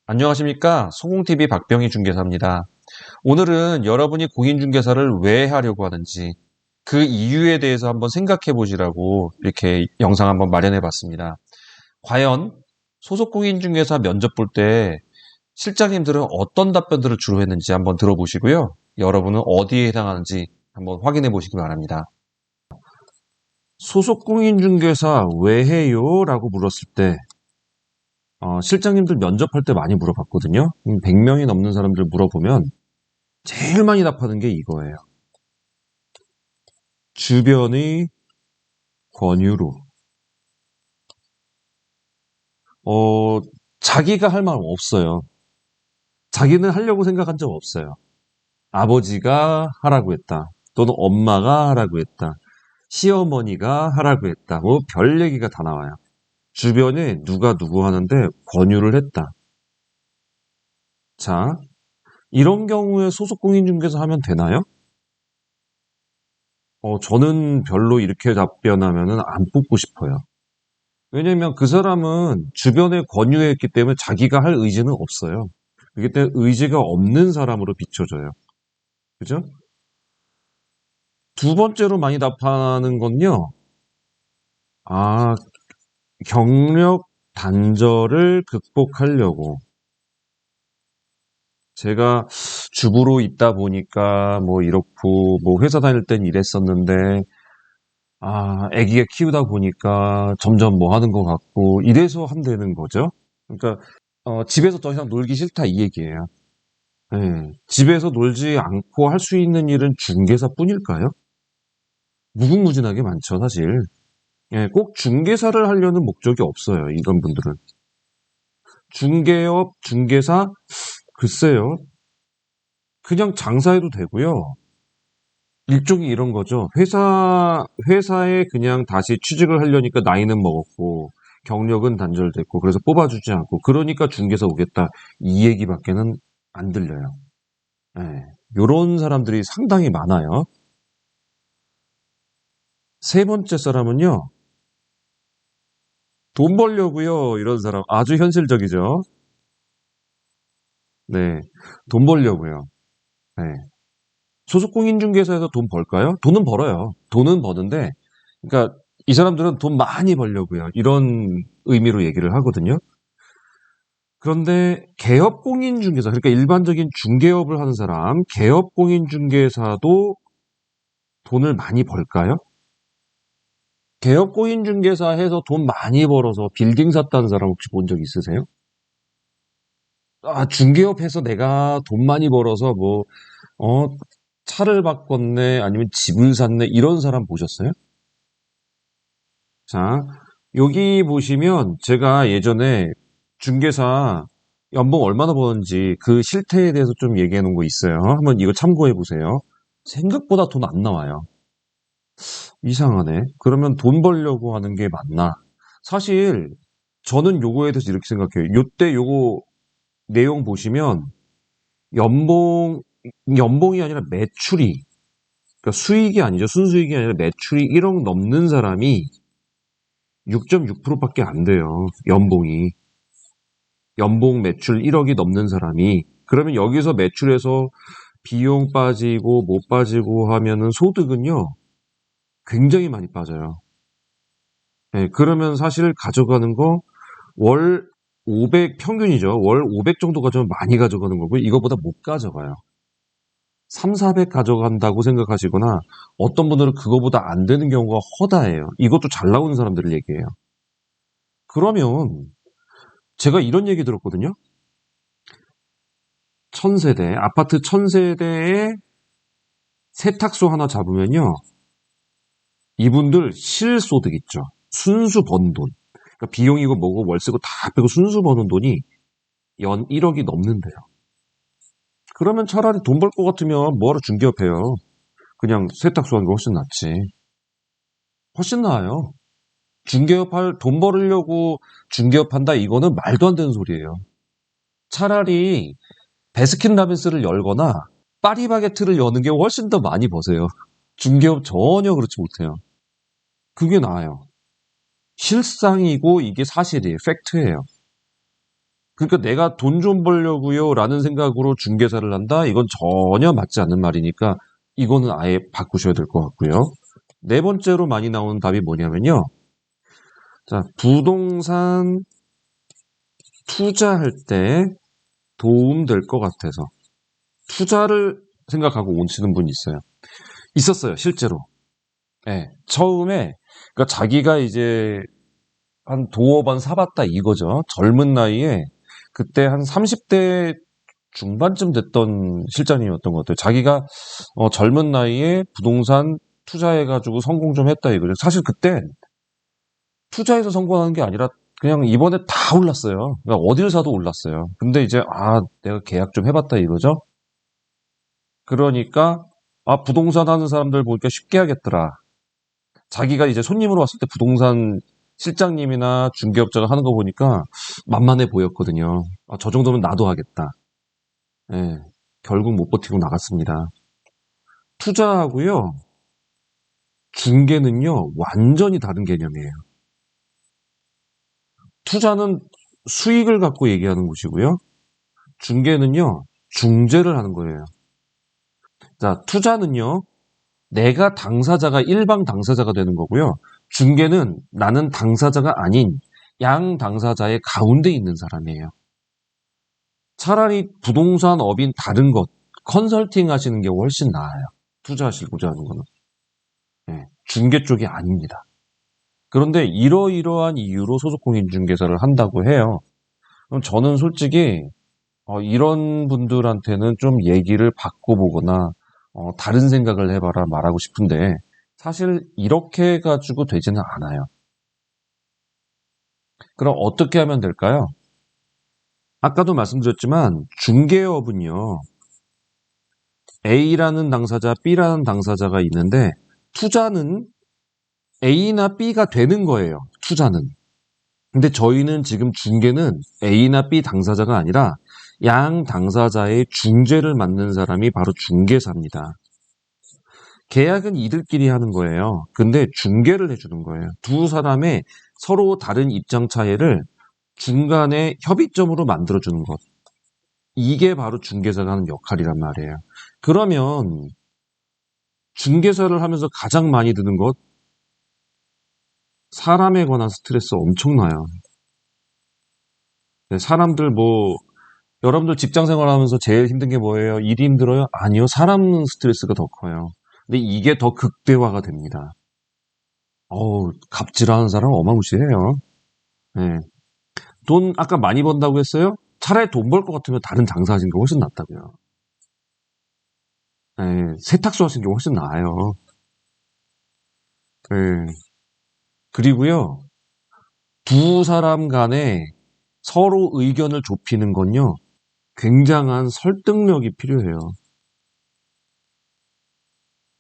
안녕하십니까. 소공TV 박병희 중개사입니다. 오늘은 여러분이 공인중개사를 왜 하려고 하는지 그 이유에 대해서 한번 생각해 보시라고 이렇게 영상 한번 마련해 봤습니다. 과연 소속 공인중개사 면접 볼 때 실장님들은 어떤 답변들을 주로 했는지 한번 들어보시고요. 여러분은 어디에 해당하는지 한번 확인해 보시기 바랍니다. 소속 공인중개사 왜 해요? 라고 물었을 때 실장님들 면접할 때 많이 물어봤거든요. 100명이 넘는 사람들 물어보면 제일 많이 답하는 게 이거예요. 주변의 권유로. 자기가 할 말 없어요. 자기는 하려고 생각한 적 없어요. 아버지가 하라고 했다. 또는 엄마가 하라고 했다. 시어머니가 하라고 했다. 뭐 별 얘기가 다 나와요. 주변에 누가 누구 하는데 권유를 했다. 자, 이런 경우에 소속 공인중개사 하면 되나요? 저는 별로 이렇게 답변하면은 안 뽑고 싶어요. 왜냐면 그 사람은 주변에 권유했기 때문에 자기가 할 의지는 없어요. 그렇기 때문에 의지가 없는 사람으로 비춰져요. 그죠? 두 번째로 많이 답하는 건요. 아, 경력 단절을 극복하려고. 제가 주부로 있다 보니까 뭐 이렇고, 뭐 회사 다닐 땐 이랬었는데, 아기가 키우다 보니까 점점 뭐 하는 것 같고, 이래서 한다는 거죠. 그러니까, 집에서 더 이상 놀기 싫다 이 얘기예요. 예, 집에서 놀지 않고 할 수 있는 일은 중개사뿐일까요? 무궁무진하게 많죠, 사실. 예, 꼭 중개사를 하려는 목적이 없어요, 이런 분들은. 중개업, 중개사, 글쎄요. 그냥 장사해도 되고요. 일종의 이런 거죠. 회사에 그냥 다시 취직을 하려니까 나이는 먹었고, 경력은 단절됐고, 그래서 뽑아주지 않고, 그러니까 중개사 오겠다. 이 얘기밖에는 안 들려요. 예, 요런 사람들이 상당히 많아요. 세 번째 사람은요, 돈 벌려고요. 이런 사람 아주 현실적이죠. 네, 돈 벌려고요. 네. 소속 공인중개사에서 돈 벌까요? 돈은 벌어요. 돈은 버는데, 그러니까 이 사람들은 돈 많이 벌려고요. 이런 의미로 얘기를 하거든요. 그런데 개업 공인중개사, 그러니까 일반적인 중개업을 하는 사람, 개업 공인중개사도 돈을 많이 벌까요? 개업 공인중개사 해서 돈 많이 벌어서 빌딩 샀다는 사람 혹시 본 적 있으세요? 중개업 해서 내가 돈 많이 벌어서 뭐, 어, 차를 바꿨네, 아니면 집을 샀네, 이런 사람 보셨어요? 자, 여기 보시면 제가 예전에 중개사 연봉 얼마나 버는지 그 실태에 대해서 좀 얘기해 놓은 거 있어요. 한번 이거 참고해 보세요. 생각보다 돈 안 나와요. 이상하네. 그러면 돈 벌려고 하는 게 맞나? 사실 저는 요거에 대해서 이렇게 생각해요. 요때 요거 내용 보시면 연봉, 연봉이 아니라 매출이, 그러니까 수익이 아니죠. 순수익이 아니라 매출이 1억 넘는 사람이 6.6%밖에 안 돼요. 연봉이. 연봉 매출 1억이 넘는 사람이. 그러면 여기서 매출에서 비용 빠지고 못 빠지고 하면은 소득은요, 굉장히 많이 빠져요. 네, 그러면 사실 가져가는 거 월 500 평균이죠. 월 500 정도 가져면 많이 가져가는 거고 이거보다 못 가져가요. 3, 400 가져간다고 생각하시거나 어떤 분들은 그거보다 안 되는 경우가 허다해요. 이것도 잘 나오는 사람들을 얘기해요. 그러면 제가 이런 얘기 들었거든요. 1000세대, 아파트 1000세대에 세탁소 하나 잡으면요. 이분들 실소득 있죠. 순수 번 돈. 그러니까 비용이고 뭐고 월세고 다 빼고 순수 버는 돈이 연 1억이 넘는데요. 그러면 차라리 돈 벌 것 같으면 뭐하러 중개업 해요. 그냥 세탁소 하는 게 훨씬 낫지. 훨씬 나아요. 돈 벌으려고 중개업 한다 이거는 말도 안 되는 소리예요. 차라리 베스킨라빈스를 열거나 파리바게트를 여는 게 훨씬 더 많이 버세요. 중개업 전혀 그렇지 못해요. 그게 나아요. 실상이고 이게 사실이에요. 팩트예요. 그러니까 내가 돈 좀 벌려고요 라는 생각으로 중개사를 한다? 이건 전혀 맞지 않는 말이니까 이거는 아예 바꾸셔야 될 것 같고요. 네 번째로 많이 나오는 답이 뭐냐면요. 자, 부동산 투자할 때 도움 될 것 같아서 투자를 생각하고 오시는 분이 있어요. 있었어요, 실제로. 예, 처음에 그러니까 자기가 이제 한 도어 번 사봤다 이거죠. 젊은 나이에 그때 한 30대 중반쯤 됐던 실장님이었던 것 같아요. 자기가 젊은 나이에 부동산 투자해가지고 성공 좀 했다 이거죠. 사실 그때 투자해서 성공하는 게 아니라 그냥 이번에 다 올랐어요. 그러니까 어딜 사도 올랐어요. 근데 이제 내가 계약 좀 해봤다 이거죠. 그러니까 부동산 하는 사람들 보니까 쉽게 하겠더라. 자기가 이제 손님으로 왔을 때 부동산 실장님이나 중개업자가 하는 거 보니까 만만해 보였거든요. 저 정도면 나도 하겠다. 예, 결국 못 버티고 나갔습니다. 투자하고요, 중개는요, 완전히 다른 개념이에요. 투자는 수익을 갖고 얘기하는 것이고요, 중개는요, 중재를 하는 거예요. 자, 투자는요, 내가 당사자가 일방 당사자가 되는 거고요. 중개는 나는 당사자가 아닌 양 당사자의 가운데 있는 사람이에요. 차라리 부동산 업인 다른 것, 컨설팅 하시는 게 훨씬 나아요. 투자하시고자 하는 거는. 네, 중개 쪽이 아닙니다. 그런데 이러이러한 이유로 소속공인중개사를 한다고 해요. 그럼 저는 솔직히 이런 분들한테는 좀 얘기를 바꿔보거나 다른 생각을 해봐라 말하고 싶은데 사실 이렇게 해가지고 되지는 않아요. 그럼 어떻게 하면 될까요? 아까도 말씀드렸지만 중개업은요. A라는 당사자, B라는 당사자가 있는데 투자는 A나 B가 되는 거예요. 투자는. 근데 저희는 지금 중개는 A나 B 당사자가 아니라 양 당사자의 중재를 맡는 사람이 바로 중개사입니다. 계약은 이들끼리 하는 거예요. 근데 중개를 해주는 거예요. 두 사람의 서로 다른 입장 차이를 중간에 협의점으로 만들어주는 것. 이게 바로 중개사가 하는 역할이란 말이에요. 그러면 중개사를 하면서 가장 많이 드는 것, 사람에 관한 스트레스 엄청나요. 네, 사람들 여러분들 직장 생활하면서 제일 힘든 게 뭐예요? 일이 힘들어요? 아니요. 사람 스트레스가 더 커요. 근데 이게 더 극대화가 됩니다. 갑질하는 사람 어마무시해요. 네. 돈 아까 많이 번다고 했어요? 차라리 돈 벌 것 같으면 다른 장사하시는 게 훨씬 낫다고요. 네, 세탁소 하시는 게 훨씬 나아요. 네. 그리고요, 두 사람 간에 서로 의견을 좁히는 건요, 굉장한 설득력이 필요해요.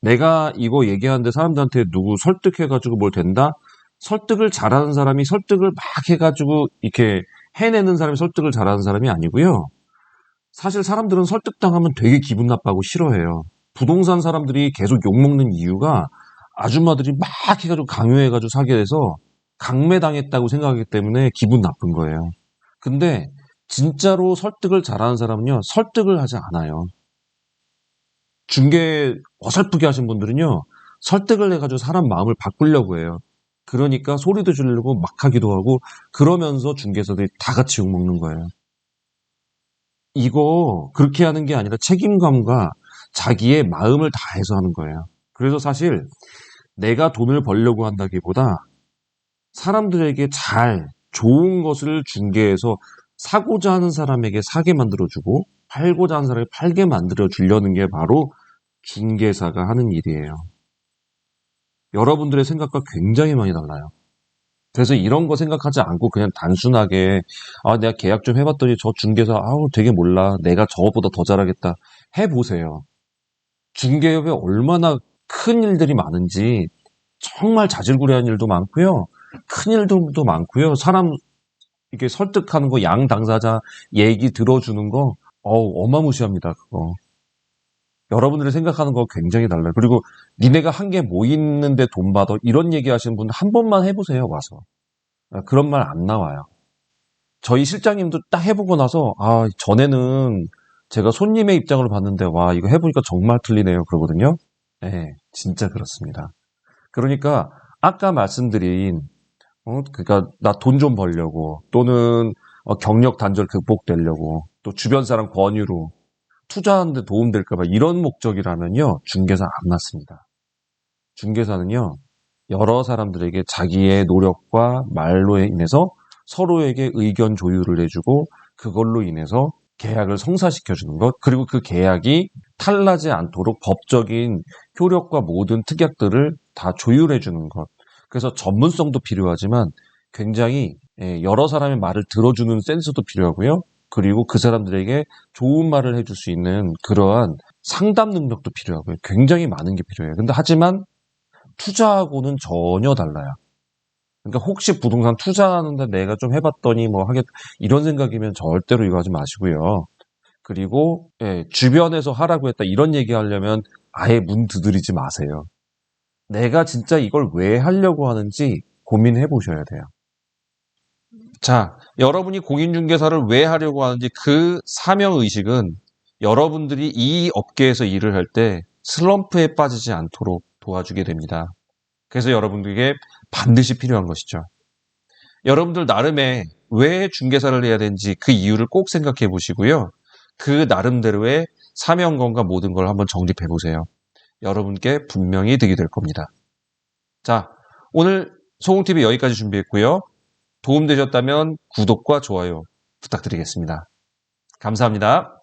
내가 이거 얘기하는데 사람들한테 누구 설득해가지고 뭘 된다? 설득을 잘하는 사람이 설득을 막 해가지고 이렇게 해내는 사람이 설득을 잘하는 사람이 아니고요. 사실 사람들은 설득당하면 되게 기분 나빠하고 싫어해요. 부동산 사람들이 계속 욕먹는 이유가 아줌마들이 막 해가지고 강요해가지고 사게 돼서 강매당했다고 생각하기 때문에 기분 나쁜 거예요. 근데 진짜로 설득을 잘하는 사람은요, 설득을 하지 않아요. 중개 어설프게 하신 분들은요, 설득을 해가지고 사람 마음을 바꾸려고 해요. 그러니까 소리도 지르고 막 하기도 하고, 그러면서 중개사들이 다 같이 욕먹는 거예요. 이거 그렇게 하는 게 아니라 책임감과 자기의 마음을 다해서 하는 거예요. 그래서 사실 내가 돈을 벌려고 한다기보다 사람들에게 좋은 것을 중개해서 사고자 하는 사람에게 사게 만들어주고 팔고자 하는 사람에게 팔게 만들어주려는 게 바로 중개사가 하는 일이에요. 여러분들의 생각과 굉장히 많이 달라요. 그래서 이런 거 생각하지 않고 그냥 단순하게 내가 계약 좀 해봤더니 저 중개사 되게 몰라. 내가 저보다 더 잘하겠다. 해보세요. 중개업에 얼마나 큰 일들이 많은지 정말 자질구레한 일도 많고요. 큰 일들도 많고요. 사람 이렇게 설득하는 거, 양 당사자 얘기 들어주는 거 어마무시합니다. 그거. 여러분들이 생각하는 거 굉장히 달라요. 그리고 니네가 한 게 뭐 있는데 돈 받아? 이런 얘기 하시는 분 한 번만 해보세요. 와서. 그런 말 안 나와요. 저희 실장님도 딱 해보고 나서, 전에는 제가 손님의 입장으로 봤는데, 와, 이거 해보니까 정말 틀리네요. 그러거든요. 네, 진짜 그렇습니다. 그러니까, 아까 말씀드린, 그러니까, 나 돈 좀 벌려고, 또는 경력 단절 극복되려고, 또 주변 사람 권유로 투자하는데 도움될까봐 이런 목적이라면요, 중개사 안 맞습니다. 중개사는요, 여러 사람들에게 자기의 노력과 말로 인해서 서로에게 의견 조율을 해주고 그걸로 인해서 계약을 성사시켜주는 것, 그리고 그 계약이 탈나지 않도록 법적인 효력과 모든 특약들을 다 조율해주는 것. 그래서 전문성도 필요하지만 굉장히 여러 사람의 말을 들어주는 센스도 필요하고요. 그리고 그 사람들에게 좋은 말을 해줄 수 있는 그러한 상담 능력도 필요하고요. 굉장히 많은 게 필요해요. 근데 하지만 투자하고는 전혀 달라요. 그러니까 혹시 부동산 투자하는데 내가 좀 해봤더니 뭐 하겠 이런 생각이면 절대로 이거 하지 마시고요. 그리고 주변에서 하라고 했다 이런 얘기 하려면 아예 문 두드리지 마세요. 내가 진짜 이걸 왜 하려고 하는지 고민해 보셔야 돼요. 자, 여러분이 공인중개사를 왜 하려고 하는지 그 사명의식은 여러분들이 이 업계에서 일을 할 때 슬럼프에 빠지지 않도록 도와주게 됩니다. 그래서 여러분들에게 반드시 필요한 것이죠. 여러분들 나름의 왜 중개사를 해야 되는지 그 이유를 꼭 생각해 보시고요. 그 나름대로의 사명감과 모든 걸 한번 정립해 보세요. 여러분께 분명히 득이 될 겁니다. 자, 오늘 소공TV 여기까지 준비했고요. 도움되셨다면 구독과 좋아요 부탁드리겠습니다. 감사합니다.